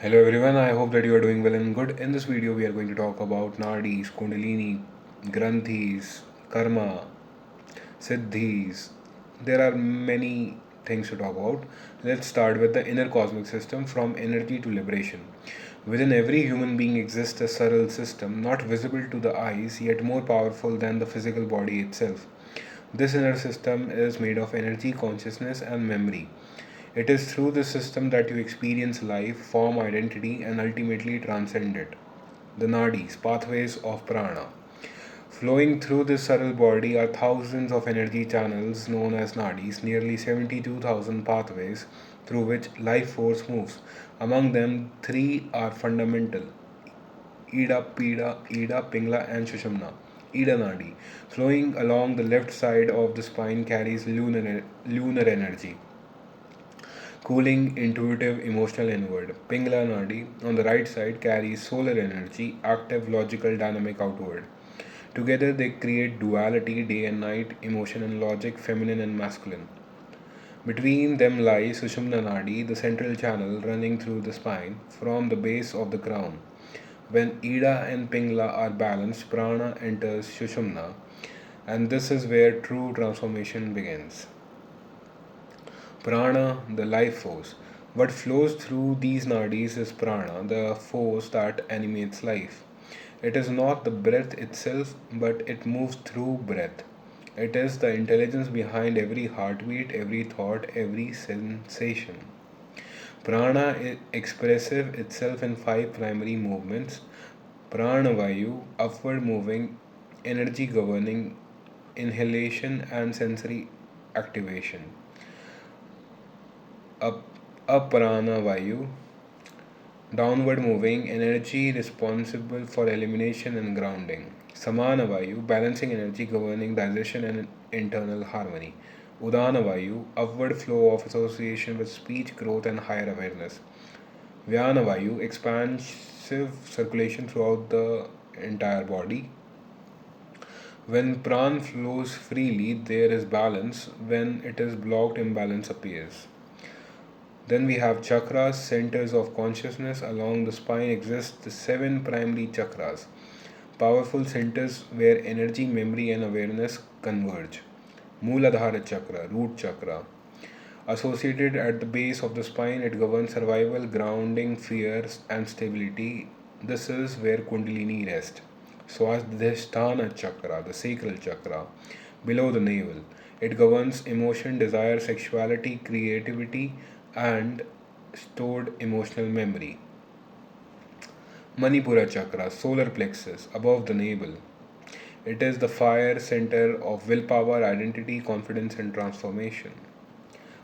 Hello everyone, I hope that you are doing well and good. In this video, we are going to talk about Nadis, Kundalini, Granthis, Karma, Siddhis. There are many things to talk about. Let's start with the inner cosmic system from energy to liberation. Within every human being exists a subtle system, not visible to the eyes, yet more powerful than the physical body itself. This inner system is made of energy, consciousness, and memory. It is through this system that you experience life, form identity, and ultimately transcend it. The Nadis, pathways of prana. Flowing through this subtle body are thousands of energy channels known as nadis, nearly 72,000 pathways through which life force moves. Among them, three are fundamental: Ida, Pingala, and Sushumna. Ida Nadi, flowing along the left side of the spine, carries lunar energy, cooling, intuitive, emotional inward. Pingala Nadi, on the right side, carries solar energy, active, logical, dynamic outward. Together they create duality, day and night, emotion and logic, feminine and masculine. Between them lies Sushumna Nadi, the central channel running through the spine from the base of the crown. When Ida and Pingala are balanced, Prana enters Sushumna, and this is where true transformation begins. Prana, the life force. What flows through these nadis is prana, the force that animates life. It is not the breath itself, but it moves through breath. It is the intelligence behind every heartbeat, every thought, every sensation. Prana is expressive itself in five primary movements: pranavayu, upward moving, energy governing, inhalation and sensory activation; up, pranavayu, downward moving, energy responsible for elimination and grounding; samanavayu, balancing energy governing digestion and internal harmony; udanavayu, upward flow of association with speech, growth, and higher awareness; vyanavayu, expansive circulation throughout the entire body. When pran flows freely, there is balance. When it is blocked, imbalance appears. Then we have chakras, centers of consciousness. Along the spine exist the seven primary chakras, powerful centers where energy, memory, and awareness converge. Mooladhara chakra, root chakra. Associated at the base of the spine, it governs survival, grounding, fears, and stability. This is where Kundalini rests. Swadhisthana chakra, the sacral chakra, below the navel. It governs emotion, desire, sexuality, creativity, and stored emotional memory. Manipura chakra, solar plexus, above the navel. It is the fire center of willpower, identity, confidence, and transformation.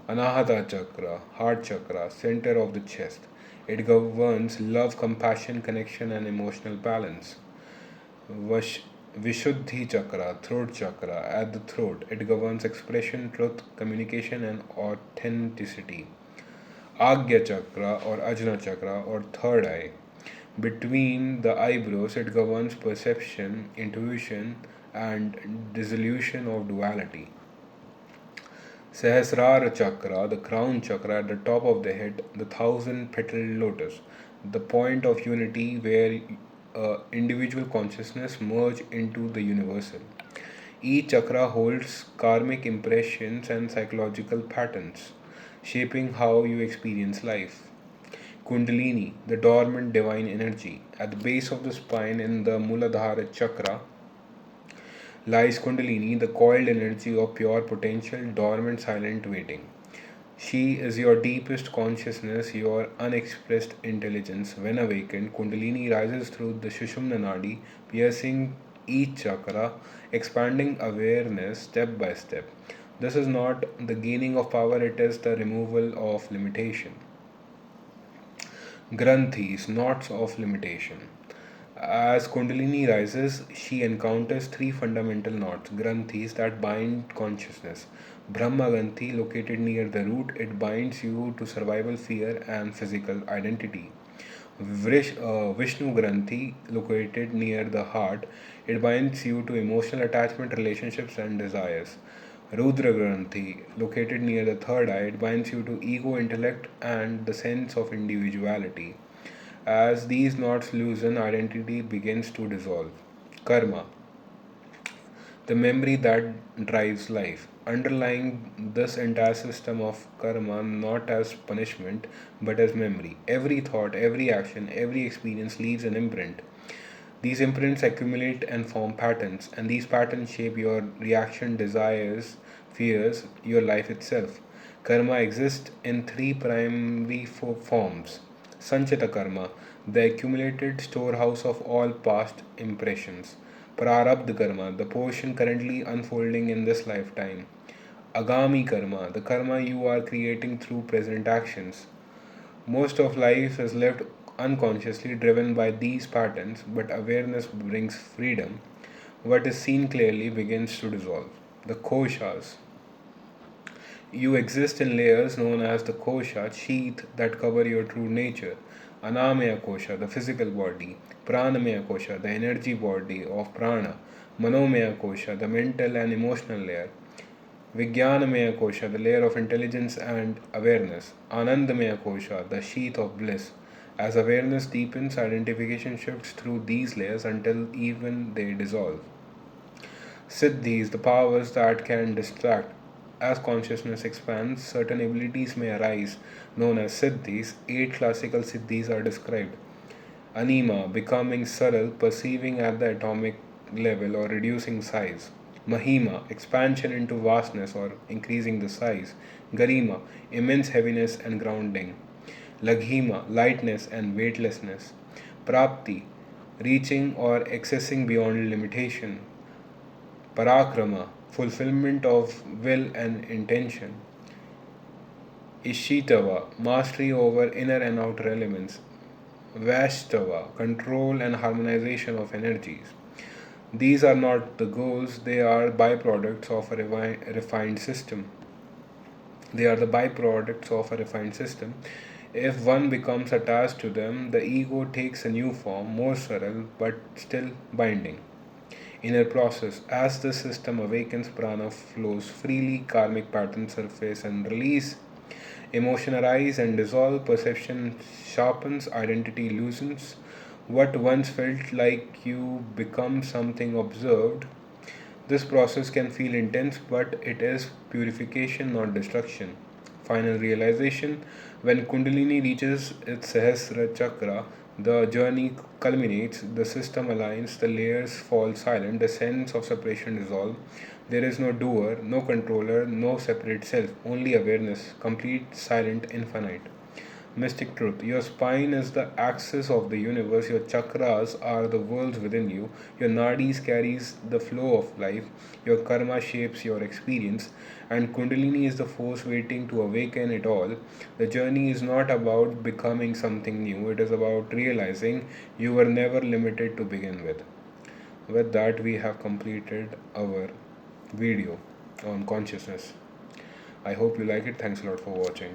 Anahata chakra, heart chakra, center of the chest. It governs love, compassion, connection, and emotional balance. Vishuddhi chakra, throat chakra, at the throat. It governs expression, truth, communication, and authenticity. Agya chakra or Ajna chakra or third eye. Between the eyebrows, it governs perception, intuition, and dissolution of duality. Sahasrara chakra, the crown chakra at the top of the head, the thousand petaled lotus, the point of unity where individual consciousness merge into the universal. Each chakra holds karmic impressions and psychological patterns, shaping how you experience life. Kundalini, the dormant divine energy. At the base of the spine in the Muladhara chakra lies Kundalini, the coiled energy of pure potential, dormant, silent, waiting. She is your deepest consciousness, your unexpressed intelligence. When awakened, Kundalini rises through the Sushumna Nadi, piercing each chakra, expanding awareness step by step. This is not the gaining of power, it is the removal of limitation. Granthis, knots of limitation. As Kundalini rises, she encounters three fundamental knots, Granthis, that bind consciousness. Brahma Granthi, located near the root, it binds you to survival, fear, and physical identity. Vishnu Granthi, located near the heart, it binds you to emotional attachment, relationships, and desires. Rudra Granthi, located near the third eye, it binds you to ego, intellect, and the sense of individuality. As these knots loosen, identity begins to dissolve. Karma, the memory that drives life. Underlying this entire system of karma, not as punishment but as memory. Every thought, every action, every experience leaves an imprint. These imprints accumulate and form patterns, and these patterns shape your reaction, desires, fears, your life itself. Karma exists in three primary forms. Sanchita karma, the accumulated storehouse of all past impressions. Prarabdha karma, the portion currently unfolding in this lifetime. Agami karma, the karma you are creating through present actions. Most of life is lived unconsciously, driven by these patterns, but awareness brings freedom. What is seen clearly begins to dissolve. The Koshas. You exist in layers known as the Kosha, sheath that cover your true nature. Anamaya Kosha, the physical body. Pranamaya Kosha, the energy body of prana. Manomaya Kosha, the mental and emotional layer. Vijnanamaya Kosha, the layer of intelligence and awareness. Anandamaya Kosha, the sheath of bliss. As awareness deepens, identification shifts through these layers until even they dissolve. Siddhis, the powers that can distract. As consciousness expands, certain abilities may arise, known as Siddhis. Eight classical Siddhis are described. Anima, becoming subtle, perceiving at the atomic level or reducing size. Mahima, expansion into vastness or increasing the size. Garima, immense heaviness and grounding. Laghima, lightness and weightlessness. Prapti, reaching or accessing beyond limitation. Parakrama, fulfillment of will and intention. Ishitava, mastery over inner and outer elements. Vashtava, control and harmonization of energies. These are not the goals, they are byproducts of a refined system. They are the byproducts of a refined system. If one becomes attached to them, the ego takes a new form, more subtle but still binding. Inner process. As the system awakens, prana flows freely, karmic patterns surface and release, emotion arise and dissolve, perception sharpens, identity loosens. What once felt like you become something observed. This process can feel intense, but it is purification, not destruction. Final realization. When Kundalini reaches its Sahasra chakra, the journey culminates, the system aligns, the layers fall silent, the sense of separation dissolves. There is no doer, no controller, no separate self, only awareness, complete, silent, infinite. Mystic truth. Your spine is the axis of the universe. Your chakras are the worlds within you. Your nadis carries the flow of life. Your karma shapes your experience. And Kundalini is the force waiting to awaken it all. The journey is not about becoming something new. It is about realizing you were never limited to begin with. With that, we have completed our video on consciousness. I hope you like it. Thanks a lot for watching.